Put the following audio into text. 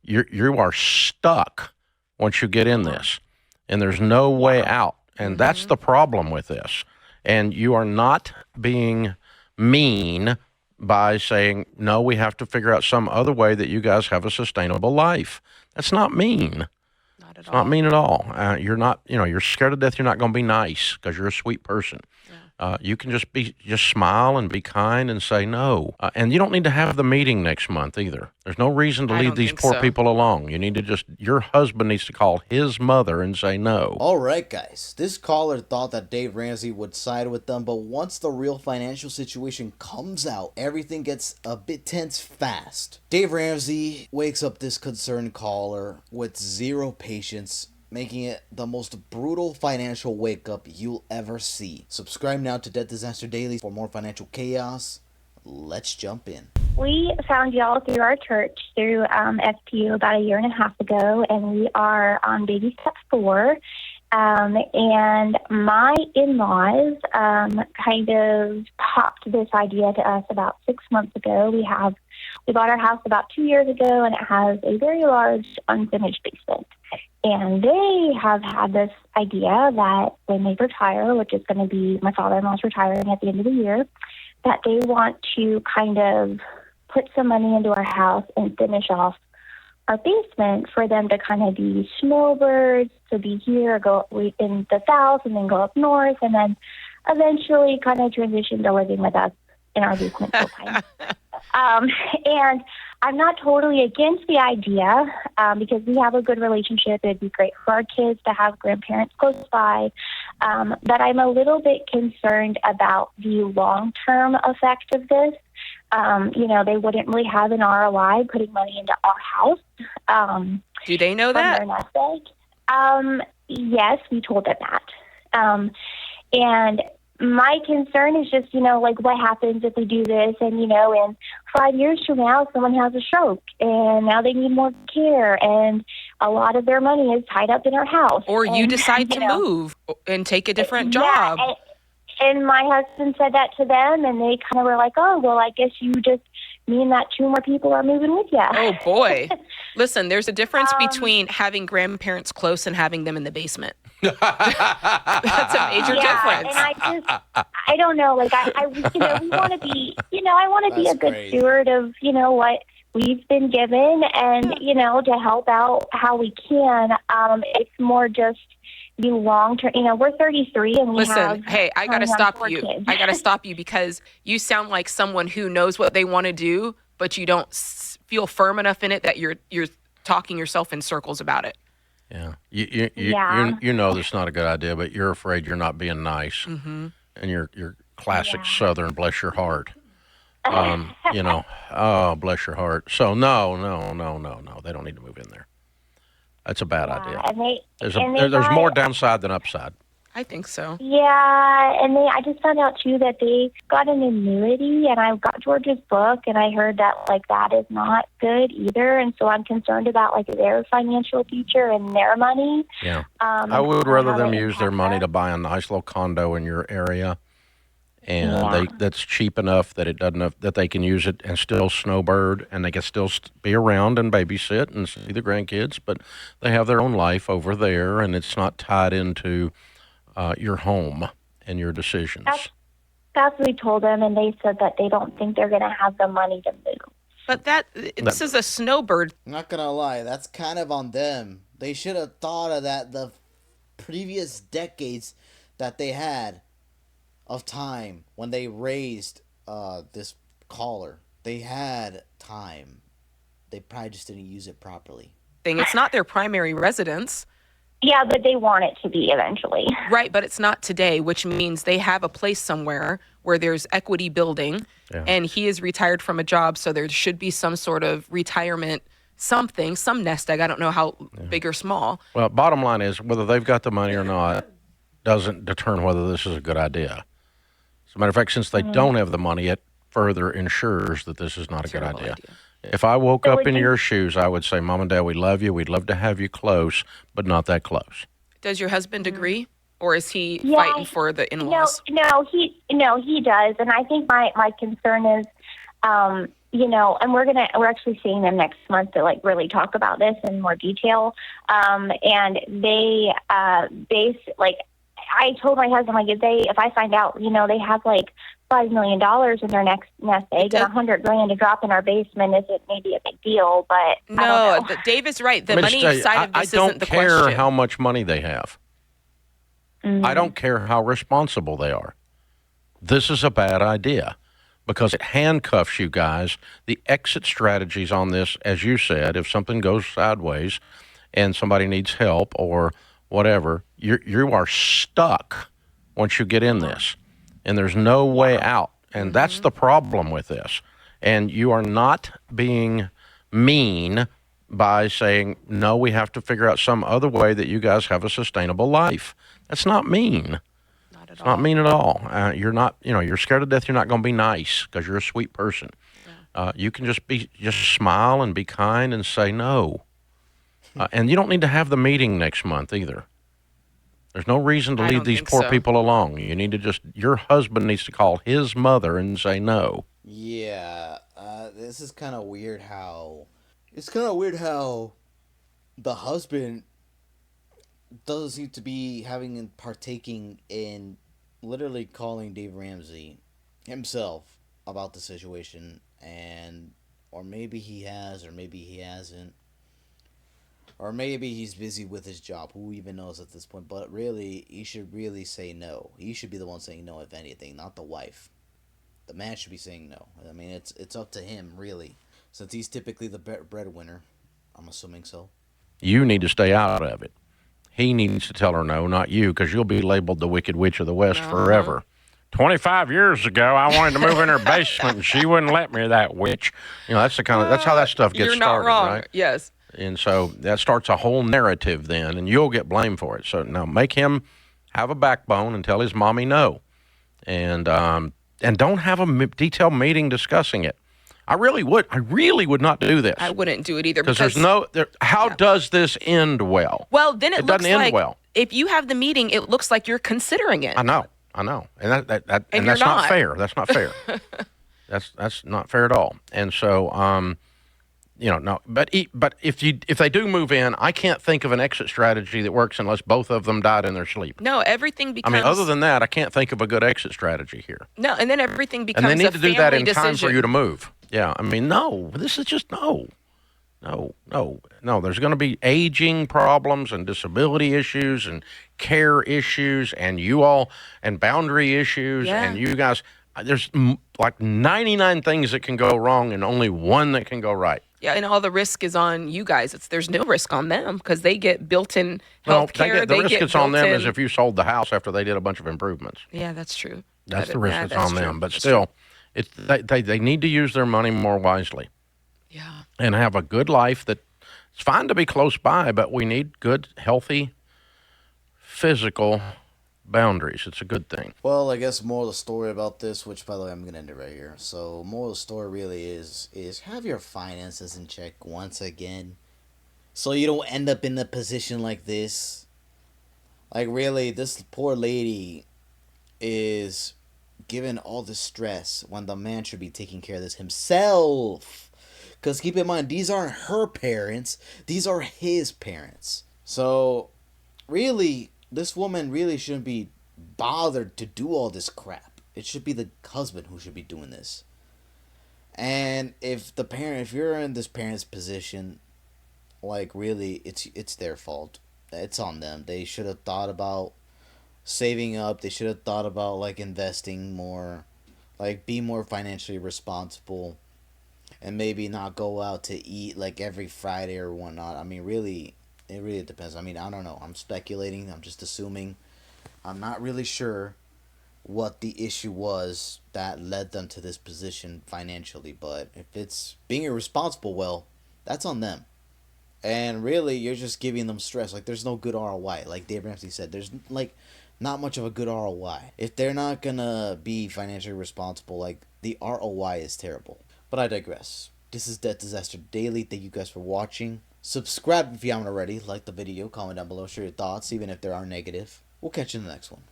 You are stuck once you get in this, and there's no way out. And that's the problem with this. And you are not being mean by saying, no, we have to figure out some other way that you guys have a sustainable life. That's not mean. Not at It's all. not mean at all. You're not, you're scared to death. You're not going to be nice because you're a sweet person. You can just smile and be kind and say no. And you don't need to have the meeting next month either. There's no reason to I leave don't these think poor so. people alone. You need to your husband needs to call his mother and say no. All right, guys. This caller thought that Dave Ramsey would side with them, but once the real financial situation comes out, everything gets a bit tense fast. Dave Ramsey wakes up this concerned caller with zero patience, making it the most brutal financial wake-up you'll ever see. Subscribe now to Death Disaster Daily for more financial chaos. Let's jump in. We found y'all through our church, through FPU about a year and a half ago, and we are on baby step 4. And my in-laws kind of popped this idea to us about 6 months ago. We bought our house about 2 years ago, and it has a very large unfinished basement. And they have had this idea that when they retire, which is going to be my father-in-law's retiring at the end of the year, that they want to kind of put some money into our house and finish off our basement for them to kind of be snowbirds, to be here, go in the south, and then go up north, and then eventually kind of transition to living with us in our basement full time. And I'm not totally against the idea because we have a good relationship. It'd be great for our kids to have grandparents close by. But I'm a little bit concerned about the long-term effect of this. They wouldn't really have an ROI putting money into our house. Do they know that? From their nest egg. Yes, we told them that. And my concern is just, what happens if we do this and, in 5 years from now, someone has a stroke and now they need more care and a lot of their money is tied up in our house. Or you decide to move and take a different job. And my husband said that to them and they kind of were like, oh, well, I guess you just mean that 2 more people are moving with you. Oh, boy. Listen, there's a difference between having grandparents close and having them in the basement. That's a major difference. And I don't know, we want to be, I want to be a good steward of, what we've been given and, to help out how we can. It's more just the long term, we're 33 and we have. Listen, hey, I got to stop you. Kids. I got to stop you because you sound like someone who knows what they want to do, but you don't feel firm enough in it that you're talking yourself in circles about it. Yeah. You know this is not a good idea, but you're afraid you're not being nice. Mm-hmm. And you're classic Southern, bless your heart. Oh, bless your heart. So no, they don't need to move in there. That's a bad idea. And there's more downside than upside. I think so. Yeah, and I just found out too that they got an annuity, and I got George's book, and I heard that that is not good either, and so I'm concerned about their financial future and their money. Yeah, I would rather them use their money to buy a nice little condo in your area, and that's cheap enough that that they can use it and still snowbird, and they can still be around and babysit and see the grandkids, but they have their own life over there, and it's not tied into your home and your decisions. That's what we told them, and they said that they don't think they're going to have the money to move. But this is a snowbird. I'm not going to lie, that's kind of on them. They should have thought of that the previous decades that they had of time when they raised this caller. They had time. They probably just didn't use it properly. It's not their primary residence. Yeah, but they want it to be eventually. Right, but it's not today, which means they have a place somewhere where there's equity building, and he is retired from a job, so there should be some sort of retirement, some nest egg. I don't know how big or small. Well, bottom line is whether they've got the money or not doesn't determine whether this is a good idea. As a matter of fact, since they don't have the money, it further ensures that this is not a good idea. If I woke up in your shoes, I would say, Mom and Dad, we love you. We'd love to have you close, but not that close. Does your husband agree? Or is he fighting for the in-laws? No, he does. And I think my concern is, and we're actually seeing them next month to like really talk about this in more detail. And they like, I told my husband, like, if I find out, they have like $5 million in their next nest egg and $100 grand to drop in our basement, is it maybe a big deal? But no, Dave is right. The money side of this isn't the question. I don't care how much money they have. Mm-hmm. I don't care how responsible they are. This is a bad idea because it handcuffs you guys. The exit strategies on this, as you said, if something goes sideways and somebody needs help or whatever, you are stuck once you get in this, and there's no way out. And that's the problem with this. And you are not being mean by saying, no, we have to figure out some other way that you guys have a sustainable life. That's not mean. It's not mean at all. You're not, you're scared to death. You're not going to be nice because you're a sweet person. Yeah. You can just smile and be kind and say no. And you don't need to have the meeting next month either. There's no reason to leave these poor people alone. You need to your husband needs to call his mother and say no. Yeah, this is kind of weird how the husband doesn't seem to be partaking in literally calling Dave Ramsey himself about the situation, or maybe he has, or maybe he hasn't. Or maybe he's busy with his job. Who even knows at this point? But really, he should really say no. He should be the one saying no, if anything, not the wife. The man should be saying no. I mean, it's up to him, really. Since he's typically the breadwinner. I'm assuming so. You need to stay out of it. He needs to tell her no, not you, because you'll be labeled the Wicked Witch of the West forever. 25 years ago, I wanted to move in her basement, and she wouldn't let me, that witch. That's that's how that stuff gets started, You're not wrong. Right? Yes. And so that starts a whole narrative then, and you'll get blamed for it. So now make him have a backbone and tell his mommy no. And don't have a detailed meeting discussing it. I really would not do this. I wouldn't do it either. Because how does this end well? Well, then it looks doesn't end like well. If you have the meeting, it looks like you're considering it. I know. And that's not fair. That's not fair. That's not fair at all. And so no, but if they do move in, I can't think of an exit strategy that works unless both of them died in their sleep. No, everything becomes. Other than that, I can't think of a good exit strategy here. No, and then everything becomes. And they need to do that in decision. time for you to move. Yeah, no, this is just no. There's going to be aging problems and disability issues and care issues and boundary issues and you guys. There's like 99 things that can go wrong and only one that can go right. Yeah, and all the risk is on you guys. There's no risk on them because they get built-in health care. The risk that's on them is if you sold the house after they did a bunch of improvements. Yeah, that's true. That's the risk that's on them. But still, they need to use their money more wisely. Yeah. And have a good life. It's fine to be close by, but we need good, healthy, physical boundaries. It's a good thing. Well, I guess more of the story about this, which by the way I'm gonna end it right here. So more of the story really is have your finances in check once again, so you don't end up in a position like this. Like really, this poor lady is given all the stress when the man should be taking care of this himself. Because keep in mind, these aren't her parents, these are his parents. So really, this woman really shouldn't be bothered to do all this crap. It should be the husband who should be doing this. And if you're in this parent's position, like really, it's their fault. It's on them. They should have thought about saving up. They should have thought about like investing more, like be more financially responsible, and maybe not go out to eat like every Friday or whatnot. Really. It really depends. I don't know. I'm speculating. I'm just assuming. I'm not really sure what the issue was that led them to this position financially. But if it's being irresponsible, well, that's on them. And really, you're just giving them stress. Like, there's no good ROI. Like Dave Ramsey said, there's, like, not much of a good ROI. If they're not going to be financially responsible, like, the ROI is terrible. But I digress. This is Death Disaster Daily. Thank you guys for watching. Subscribe if you haven't already. Like the video. Comment down below. Share your thoughts, even if they are negative. We'll catch you in the next one.